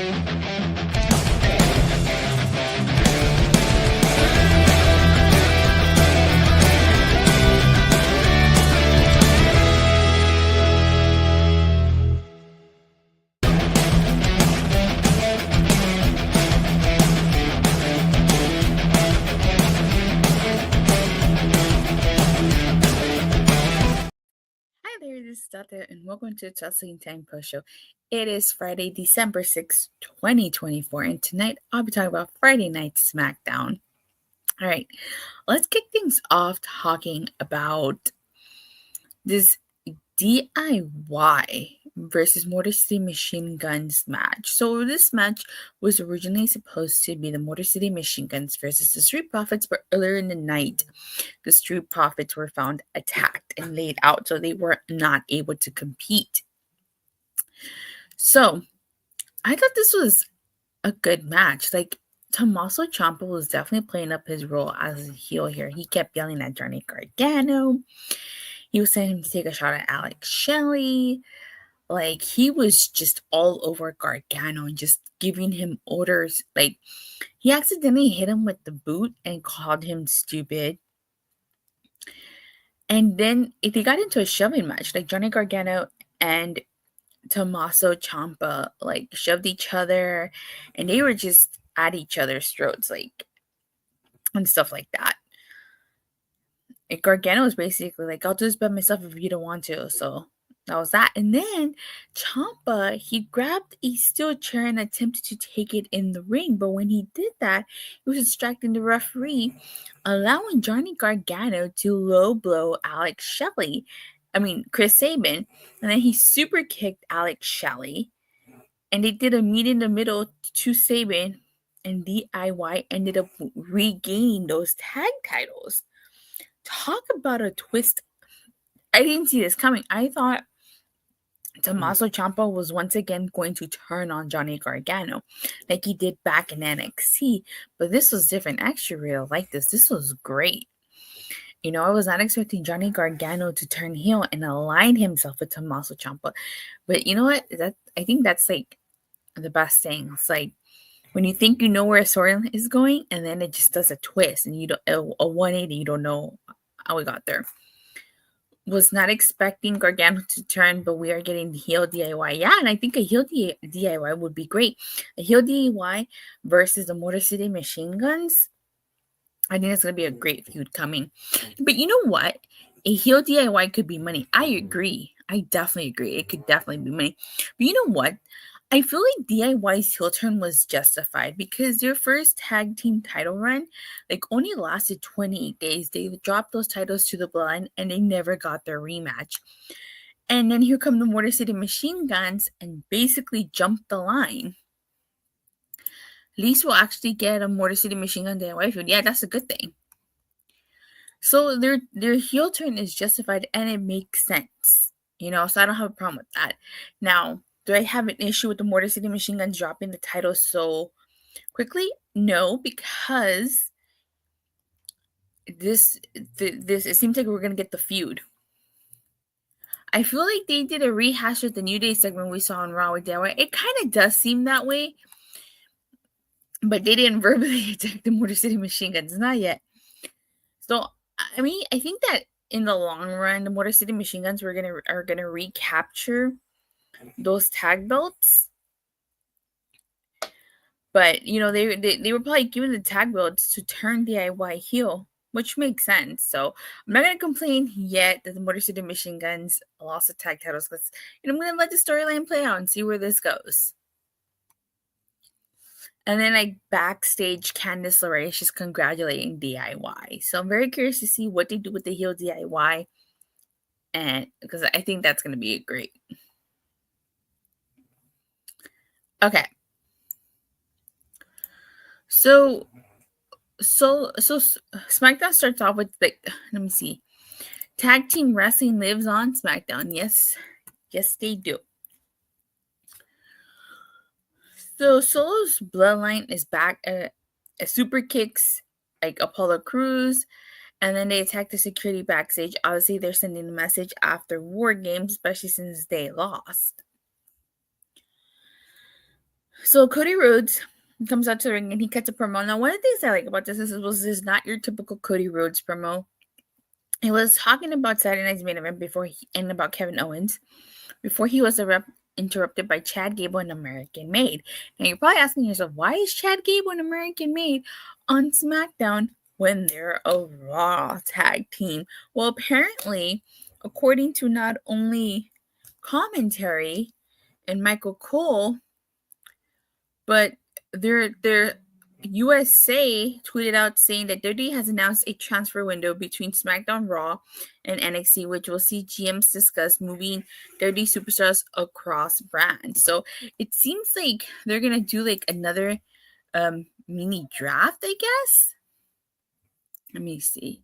Hi there, this is Datila, and welcome to the Wrestling Time Post Show. It is Friday, December 6th, 2024, and tonight I'll be talking about Friday Night SmackDown. All right, let's kick things off talking about this DIY versus Motor City Machine Guns match. So this match was originally supposed to be the Motor City Machine Guns versus the Street Profits, but earlier in the night, the Street Profits were found attacked and laid out, so they were not able to compete. So I thought this was a good match. Like, Tommaso Ciampa was definitely playing up his role as a heel here. He kept yelling at Johnny Gargano. He was telling him to take a shot at Alex Shelley. Like, he was just all over Gargano and just giving him orders. Like, he accidentally hit him with the boot and called him stupid. And then they got into a shoving match. Like, Johnny Gargano and Tommaso Ciampa, like, shoved each other. And they were just at each other's throats, like, and stuff like that. And Gargano was basically like, I'll do this by myself if you don't want to. So that was that. And then Ciampa, he grabbed a steel chair and attempted to take it in the ring. But when he did that, he was distracting the referee, allowing Johnny Gargano to low blow Chris Sabin. And then he super kicked Alex Shelley. And they did a meet in the middle to Sabin. And DIY ended up regaining those tag titles. Talk about a twist. I didn't see this coming. I thought Tommaso Ciampa was once again going to turn on Johnny Gargano like he did back in NXT. But this was different. I actually really like this. This was great. You know, I was not expecting Johnny Gargano to turn heel and align himself with Tommaso Ciampa. But you know what? I think that's like the best thing. It's like when you think you know where a story is going, and then it just does a twist, and you don't a 180. You don't know how we got there. Was not expecting Gargano to turn, but we are getting the heel DIY. Yeah, and I think a heel DIY would be great. A heel DIY versus the Motor City Machine Guns. I think it's going to be a great feud coming. But you know what? A heel DIY could be money. I agree. I definitely agree. It could definitely be money. But you know what? I feel like DIY's heel turn was justified because their first tag team title run only lasted 28 days. They dropped those titles to the Bloodline and they never got their rematch. And then here come the Motor City Machine Guns and basically jumped the line. At least we'll actually get a Motor City Machine Gun DIY feud. Yeah, that's a good thing. So their heel turn is justified and it makes sense. You know, so I don't have a problem with that. Now, do I have an issue with the Motor City Machine Guns dropping the title so quickly? No, because this it seems like we're gonna get the feud. I feel like they did a rehash of the New Day segment we saw on Raw with DIY. It kind of does seem that way, but they didn't verbally attack the Motor City Machine Guns, not yet. So I mean, I think that in the long run, the Motor City Machine Guns are gonna recapture those tag belts. But you know, they were probably given the tag belts to turn DIY heel, which makes sense. So I'm not gonna complain yet that the Motor City Machine Guns lost the tag titles because I'm gonna let the storyline play out and see where this goes. And then backstage, Candice LeRae is just congratulating DIY. So I'm very curious to see what they do with the heel DIY, and because I think that's gonna be great. Okay. So SmackDown starts off with let me see. Tag team wrestling lives on SmackDown. Yes, they do. So Solo's Bloodline is back. A super kicks Apollo Crews, and then they attack the security backstage. Obviously, they're sending a message after War Games, especially since they lost. So Cody Rhodes comes out to the ring and he cuts a promo. Now, one of the things I like about this is not your typical Cody Rhodes promo. He was talking about Saturday Night's main event and about Kevin Owens before he was interrupted by Chad Gable and American Made. Now you're probably asking yourself, why is Chad Gable and American Made on SmackDown when they're a Raw tag team? Well, apparently, according to not only commentary and Michael Cole, but their USA tweeted out saying that WWE has announced a transfer window between SmackDown, Raw, and NXT, which will see GMs discuss moving WWE superstars across brands. So it seems like they're gonna do like another mini draft, I guess. Let me see.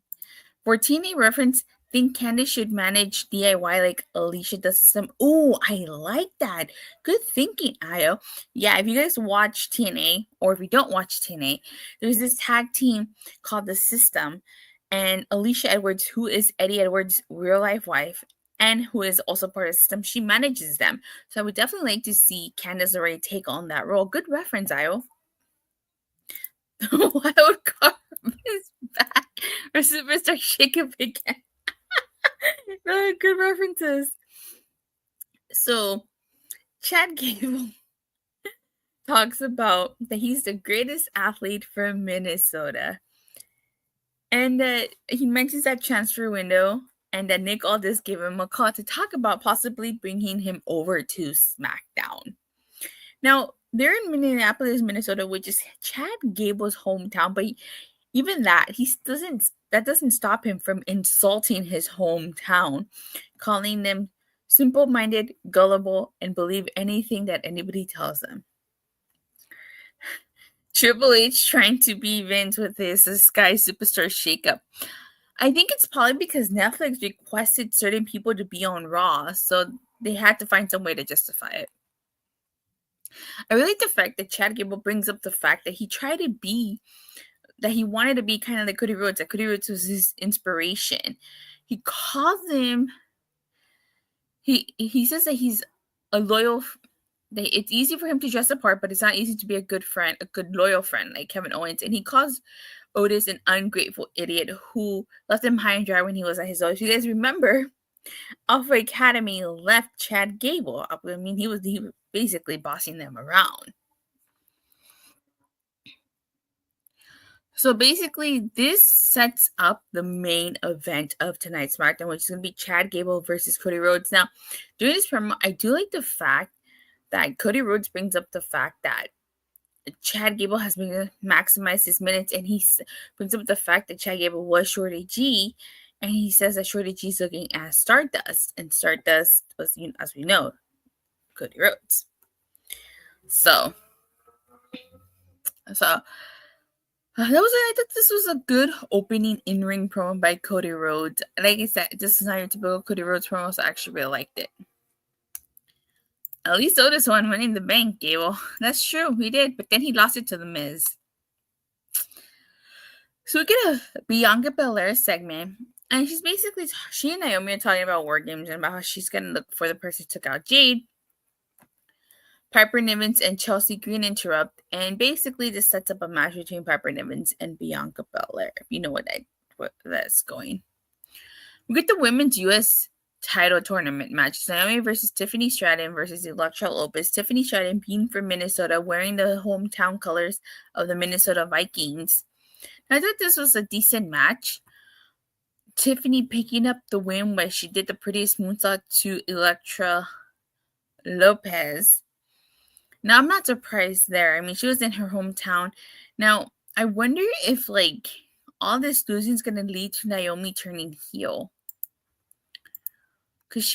For TNA reference, think Candice should manage DIY like Alicia does system. Oh, I like that. Good thinking, Ayo. Yeah, if you guys watch TNA, or if you don't watch TNA, there's this tag team called The System, and Alicia Edwards, who is Eddie Edwards' real life wife, and who is also part of the system, she manages them. So I would definitely like to see Candice LeRae take on that role. Good reference, Ayo. Wild card is back for Superstar Shake-Up again. Good references. So, Chad Gable talks about that he's the greatest athlete from Minnesota. And that he mentions that transfer window and that Nick Aldis gave him a call to talk about possibly bringing him over to SmackDown. Now, they're in Minneapolis, Minnesota, which is Chad Gable's hometown, but even that doesn't stop him from insulting his hometown, calling them simple-minded, gullible, and believe anything that anybody tells them. Triple H trying to be Vince with his Sky Superstar shakeup. I think it's probably because Netflix requested certain people to be on Raw, so they had to find some way to justify it. I really like the fact that Chad Gable brings up the fact that he wanted to be kind of like Cody Rhodes. That Cody Rhodes was his inspiration. He calls him. He says that he's a loyal. That it's easy for him to dress the part, but it's not easy to be a good friend, a good loyal friend like Kevin Owens. And he calls Otis an ungrateful idiot who left him high and dry when he was at his lowest. You guys remember? Alpha Academy left Chad Gable. I mean, he was basically bossing them around. So basically, this sets up the main event of tonight's SmackDown, which is going to be Chad Gable versus Cody Rhodes. Now, during this promo, I do like the fact that Cody Rhodes brings up the fact that Chad Gable has been to maximize his minutes, and he brings up the fact that Chad Gable was Shorty G, and he says that Shorty G is looking at Stardust, and Stardust was, as we know, Cody Rhodes. So I thought this was a good opening in-ring promo by Cody Rhodes. Like I said, this is not your typical Cody Rhodes promo, so I actually really liked it. At least Otis won Money in the Bank, Gable. That's true, he did, but then he lost it to The Miz. So we get a Bianca Belair segment, and she and Naomi are talking about war games and about how she's going to look for the person who took out Jade. Piper Nivens and Chelsea Green interrupt, and basically this sets up a match between Piper Nivens and Bianca Belair. You know what that's going. We get the women's U.S. title tournament match. Naomi versus Tiffany Stratton versus Elektra Lopez. Tiffany Stratton being from Minnesota, wearing the hometown colors of the Minnesota Vikings. I thought this was a decent match. Tiffany picking up the win where she did the prettiest moonsault to Elektra Lopez. Now, I'm not surprised there. I mean, she was in her hometown. Now, I wonder if, all this losing is going to lead to Naomi turning heel. Because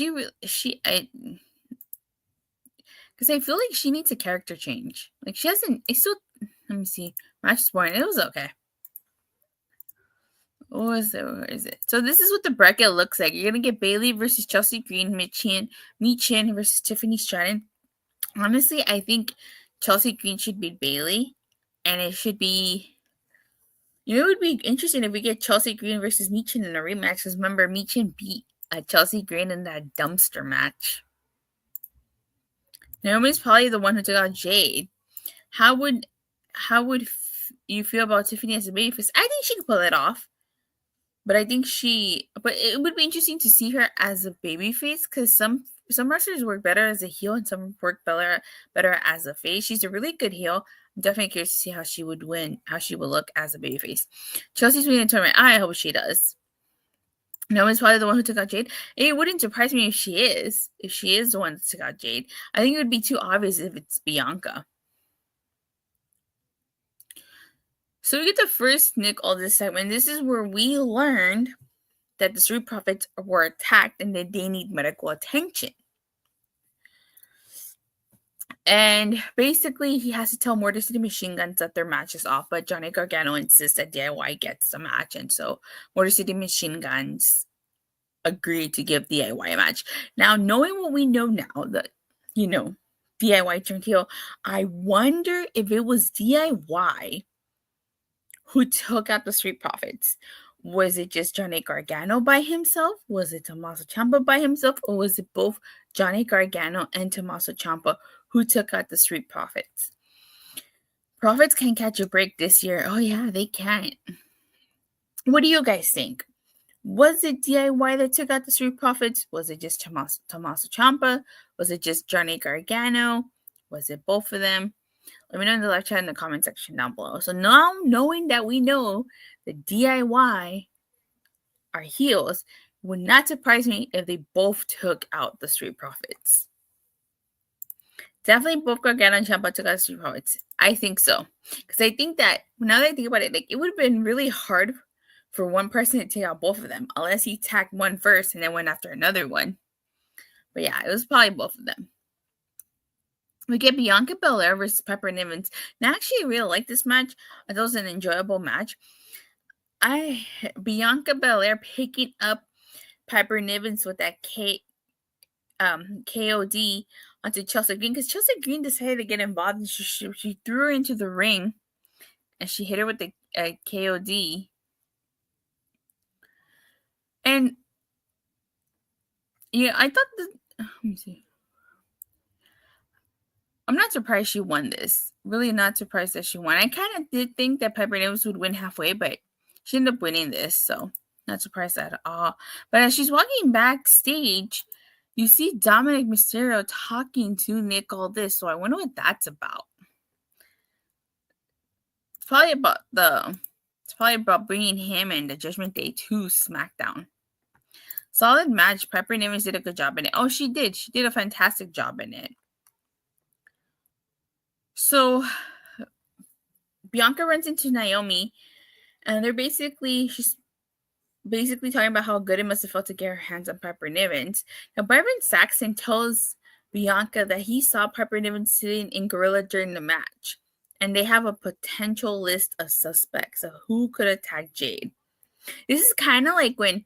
I feel like she needs a character change. Let me see. Match is boring. It was okay. Where is it? So this is what the bracket looks like. You're going to get Bayley versus Chelsea Green, Michin versus Tiffany Stratton. Honestly, I think Chelsea Green should beat Bayley, and it should be. It would be interesting if we get Chelsea Green versus Michin in a rematch. Because remember, Michin beat Chelsea Green in that dumpster match. Naomi's probably the one who took out Jade. How would you feel about Tiffany as a babyface? I think she could pull it off. But I think but it would be interesting to see her as a babyface because some wrestlers work better as a heel and some work better as a face. She's a really good heel. I'm definitely curious to see how she would look as a babyface. Chelsea's winning the tournament. I hope she does. Naomi's probably the one who took out Jade. It wouldn't surprise me if she is. If she is the one that took out Jade. I think it would be too obvious if it's Bianca. So we get the first Nick Aldis segment. This is where we learned that the Street Profits were attacked and that they need medical attention. And basically, he has to tell Motor City Machine Guns that their match is off, but Johnny Gargano insists that DIY gets the match, and so Motor City Machine Guns agreed to give DIY a match. Now, knowing what we know now, that, DIY turned heel, I wonder if it was DIY who took out the Street Profits. Was it just Johnny Gargano by himself? Was it Tommaso Ciampa by himself? Or was it both Johnny Gargano and Tommaso Ciampa who took out the Street Profits? Profits can't catch a break this year. Oh, yeah, they can't. What do you guys think? Was it DIY that took out the Street Profits? Was it just Tommaso Ciampa? Was it just Johnny Gargano? Was it both of them? Let me know in the live chat in the comment section down below. So now, knowing that we know that DIY are heels, would not surprise me if they both took out the Street Profits. Definitely both Gargano and Ciampa took out the Street Profits. I think so. Because I think that, now that I think about it, it would have been really hard for one person to take out both of them, unless he tagged one first and then went after another one. But yeah, it was probably both of them. We get Bianca Belair versus Piper Nivens. Now, I actually really like this match. I thought it was an enjoyable match. Bianca Belair picking up Piper Nivens with that KOD onto Chelsea Green, because Chelsea Green decided to get involved, and she threw her into the ring and she hit her with the KOD. And yeah, I thought let me see. I'm not surprised she won this. Really not surprised that she won. I kind of did think that Piper Nivens would win halfway, but she ended up winning this, so not surprised at all. But as she's walking backstage, you see Dominic Mysterio talking to Nick Aldis, so I wonder what that's about. It's probably about bringing him and the Judgment Day to SmackDown. Solid match. Piper Nivens did a good job in it. Oh, she did. She did a fantastic job in it. So Bianca runs into Naomi, and she's basically talking about how good it must have felt to get her hands on Piper Nivens. Now, Byron Saxton tells Bianca that he saw Piper Nivens sitting in Gorilla during the match, and they have a potential list of suspects of who could attack Jade. This is kind of like when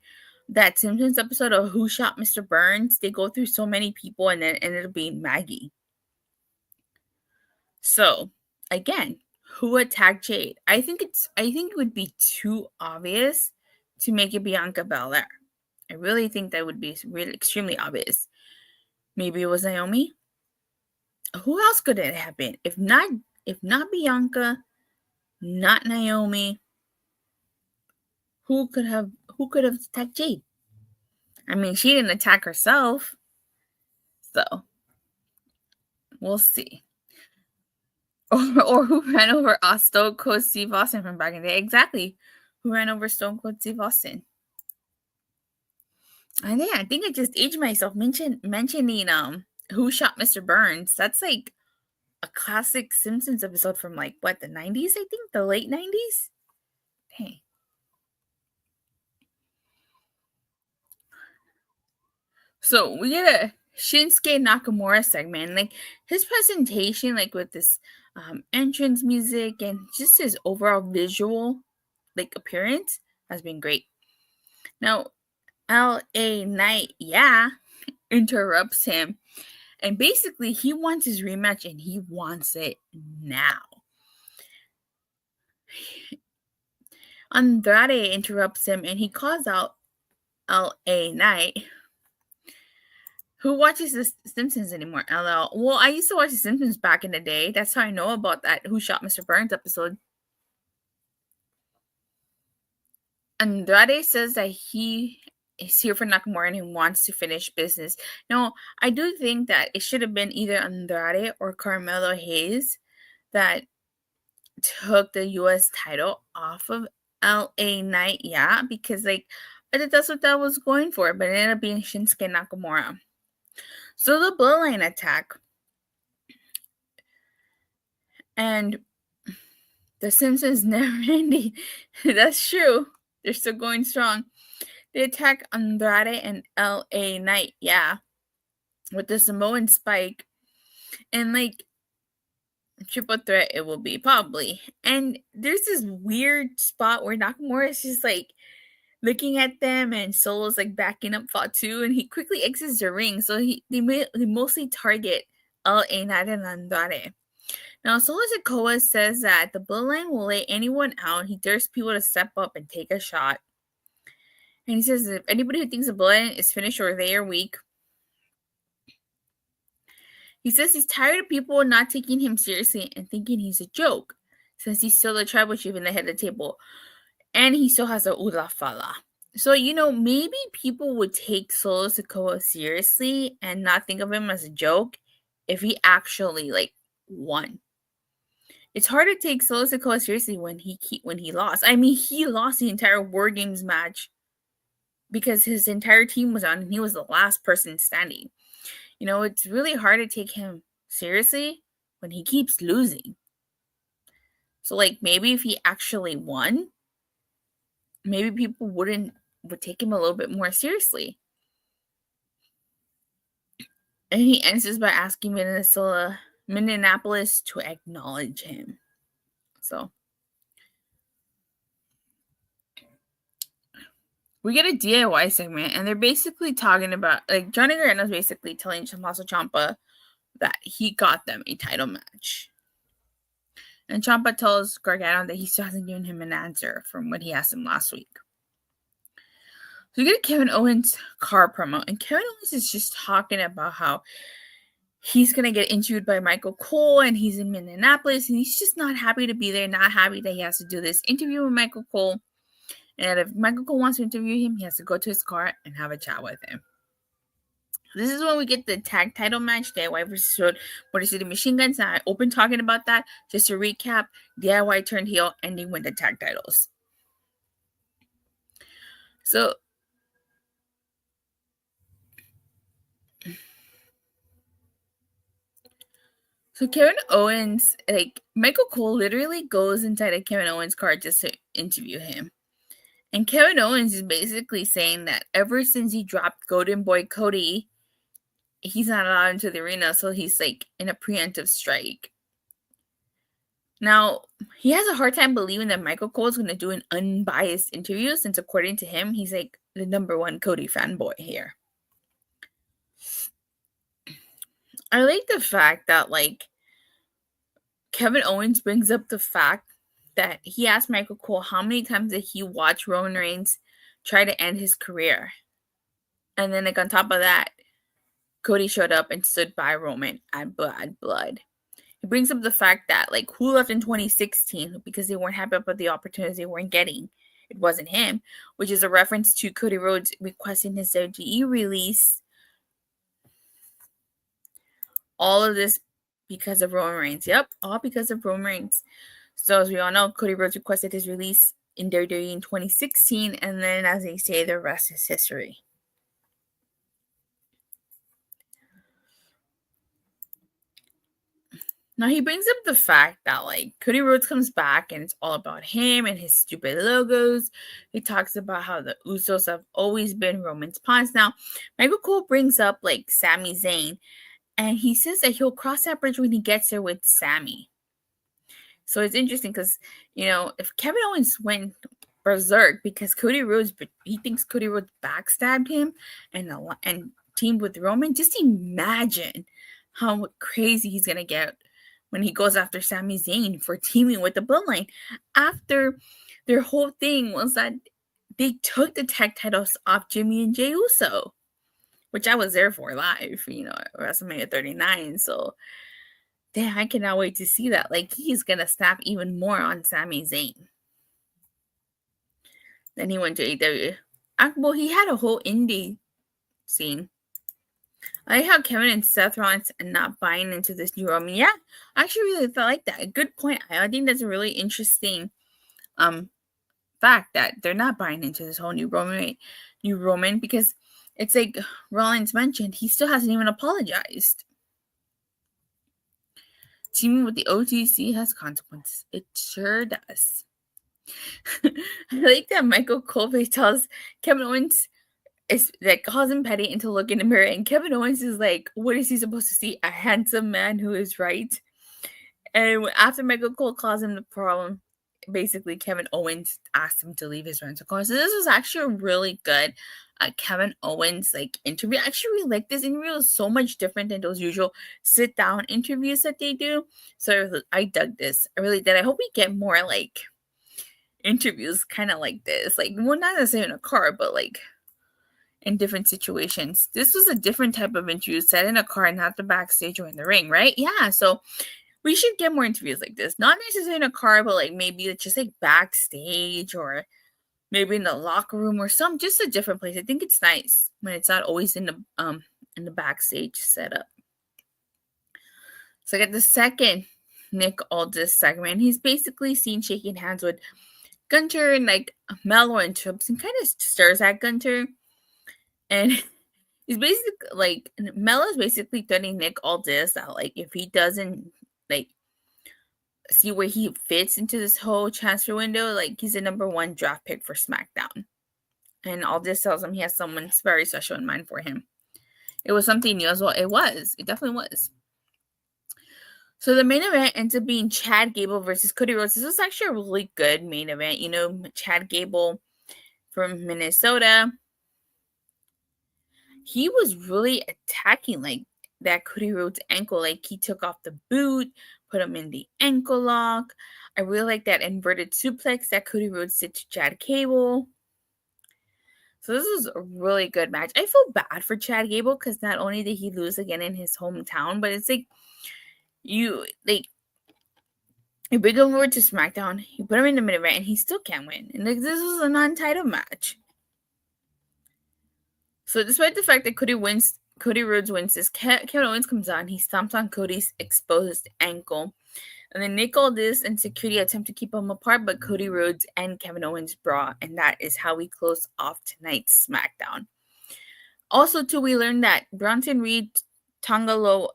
that Simpsons episode of Who Shot Mr. Burns, they go through so many people and then it ended up being Maggie. So, again, who attacked Jade? I think it would be too obvious to make it Bianca Belair. I really think that would be really extremely obvious. Maybe it was Naomi. Who else could it have been? If not Bianca, not Naomi, who could have attacked Jade? I mean, she didn't attack herself. So, we'll see. Or who ran over Stone Cold Steve Austin from back in the day. Exactly. Who ran over Stone Cold Steve Austin. I think I just aged myself mentioning Who Shot Mr. Burns. That's like a classic Simpsons episode from like what, the 90s, I think? The late 90s? Hey. So we get a Shinsuke Nakamura segment. Like his presentation, like with this entrance music and just his overall visual like appearance has been great. Now, LA Knight, interrupts him. And basically, he wants his rematch and he wants it now. Andrade interrupts him and he calls out LA Knight. Who watches The Simpsons anymore? LL. Well, I used to watch The Simpsons back in the day. That's how I know about that Who Shot Mr. Burns episode. Andrade says that he is here for Nakamura and he wants to finish business. Now, I do think that it should have been either Andrade or Carmelo Hayes that took the U.S. title off of LA Knight, yeah, because I think that's what that was going for, but it ended up being Shinsuke Nakamura. So the Bloodline attack, and the Simpsons never ending. That's true. They're still going strong. They attack Andrade and LA Knight, yeah, with the Samoan spike, and triple threat it will be probably. And there's this weird spot where Nakamura is just looking at them, and Solo's backing up Fatu, and he quickly exits the ring. So they mostly target LA Knight and Andrade. Now, Solo Sikoa says that the Bloodline will lay anyone out. He dares people to step up and take a shot. And he says if anybody who thinks the Bloodline is finished or they are weak, he says he's tired of people not taking him seriously and thinking he's a joke, since he's still the tribal chief in the head of the table. And he still has a Ula Fala. So, maybe people would take Solo Sikoa seriously and not think of him as a joke if he actually, won. It's hard to take Solo Sikoa seriously when he lost. I mean, he lost the entire War Games match because his entire team was on and he was the last person standing. It's really hard to take him seriously when he keeps losing. So, maybe if he actually won, maybe people would take him a little bit more seriously. And he answers by asking Minneapolis to acknowledge him. So we get a DIY segment, and they're basically talking about, Johnny Gargano's basically telling Tommaso Ciampa that he got them a title match. And Ciampa tells Gargano that he still hasn't given him an answer from what he asked him last week. So we get a Kevin Owens car promo, and Kevin Owens is just talking about how he's going to get interviewed by Michael Cole, and he's in Minneapolis, and he's just not happy to be there, not happy that he has to do this interview with Michael Cole. And if Michael Cole wants to interview him, he has to go to his car and have a chat with him. This is when we get the tag title match, DIY versus Motor City Machine Guns. Now, I opened talking about that. Just to recap, DIY turned heel, and they win the tag titles. So Kevin Owens, Michael Cole literally goes inside of Kevin Owens' car just to interview him. And Kevin Owens is basically saying that ever since he dropped Golden Boy Cody, he's not allowed into the arena, so he's in a preemptive strike. Now, he has a hard time believing that Michael Cole is going to do an unbiased interview, since according to him, he's the number one Cody fanboy here. I like the fact that Kevin Owens brings up the fact that he asked Michael Cole how many times did he watch Roman Reigns try to end his career. And then on top of that, Cody showed up and stood by Roman at blood. He brings up the fact that who left in 2016 because they weren't happy about the opportunities they weren't getting. It wasn't him, which is a reference to Cody Rhodes requesting his WWE release. All of this because of Roman Reigns. Yep, all because of Roman Reigns. So as we all know, Cody Rhodes requested his release in WWE in 2016, and then, as they say, the rest is history. Now, he brings up the fact that, Cody Rhodes comes back, and it's all about him and his stupid logos. He talks about how the Usos have always been Roman's pawns. Now, Michael Cole brings up, Sami Zayn, and he says that he'll cross that bridge when he gets there with Sami. So it's interesting because, if Kevin Owens went berserk because Cody Rhodes, he thinks Cody Rhodes backstabbed him and teamed with Roman, just imagine how crazy he's going to get when he goes after Sami Zayn for teaming with the Bloodline. After their whole thing was that they took the tag titles off Jimmy and Jey Uso, which I was there for live, at WrestleMania 39. So, damn, I cannot wait to see that. Like, he's going to snap even more on Sami Zayn. Then he went to AEW. Well, he had a whole indie scene. I like how Kevin and Seth Rollins are not buying into this new Roman. Yeah, I actually really like that. A good point. I think that's a really interesting fact that they're not buying into this whole new Roman, because it's like Rollins mentioned, he still hasn't even apologized. Teaming with the OTC has consequences. It sure does. I like that Michael Cole tells Kevin Owens, is like, calls him petty and to look in the mirror, and Kevin Owens is like, what is he supposed to see? A handsome man who is right. And after Michael Cole calls him the problem, basically Kevin Owens asked him to leave his rental car. So this was actually a really good Kevin Owens interview. I actually really like this interview. It was so much different than those usual sit down interviews that they do. So I dug this. I really did. I hope we get more interviews kind of like this. Not necessarily in a car, but in different situations. This was a different type of interview set in a car, not the backstage or in the ring, right? Yeah, so we should get more interviews like this. Not necessarily in a car, but maybe it's just backstage, or maybe in the locker room, or just a different place. I think it's nice when it's not always in the backstage setup. So I got the second Nick Aldis segment. He's basically seen shaking hands with Gunter, and Mello interrupts and kind of stirs at Gunter. And he's basically Melo's basically threatening Nick Aldis that if he doesn't see where he fits into this whole transfer window, he's the number 1 draft pick for SmackDown. And Aldis tells him he has someone very special in mind for him. It was something new as well. It was. It definitely was. So the main event ends up being Chad Gable versus Cody Rhodes. This was actually a really good main event. Chad Gable from Minnesota. He was really attacking that Cody Rhodes ankle. He took off the boot, put him in the ankle lock. I really like that inverted suplex that Cody Rhodes did to Chad Gable. So this was a really good match. I feel bad for Chad Gable because not only did he lose again in his hometown, but it's you bring him over to SmackDown, you put him in the main event, and he still can't win. And this was a non-title match. So despite the fact that Cody Rhodes wins this, Kevin Owens comes on. He stomps on Cody's exposed ankle. And then Nick Aldis and security attempt to keep them apart, but Cody Rhodes and Kevin Owens brawl. And that is how we close off tonight's SmackDown. Also, too, we learned that Bronson Reed, Tamaloa,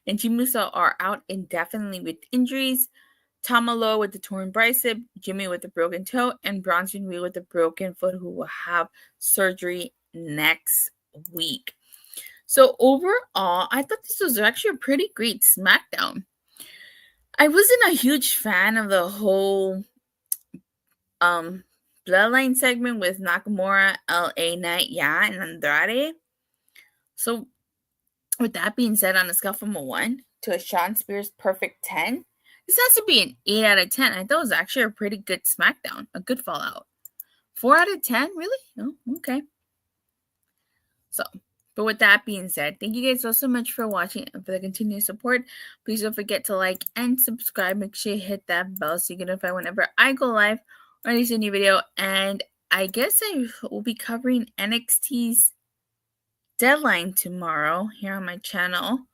and Jimusa are out indefinitely with injuries. Tamaloa with the torn bicep, Jimmy with the broken toe, and Bronson Reed with the broken foot, who will have surgery next week. So overall, I thought this was actually a pretty great SmackDown. I wasn't a huge fan of the whole Bloodline segment with Nakamura, LA Knight, and Andrade. So with that being said, on a scale from a 1 to a Sean Spears perfect 10, this has to be an 8 out of 10. I thought it was actually a pretty good SmackDown, a good Fallout. 4 out of 10? Really? Oh, okay. So, but with that being said, thank you guys so much for watching and for the continued support. Please don't forget to like and subscribe. Make sure you hit that bell so you get notified whenever I go live or release a new video. And I guess I will be covering NXT's Deadline tomorrow here on my channel.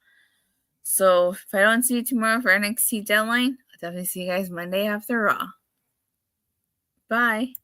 So if I don't see you tomorrow for NXT Deadline, I'll definitely see you guys Monday after Raw. Bye.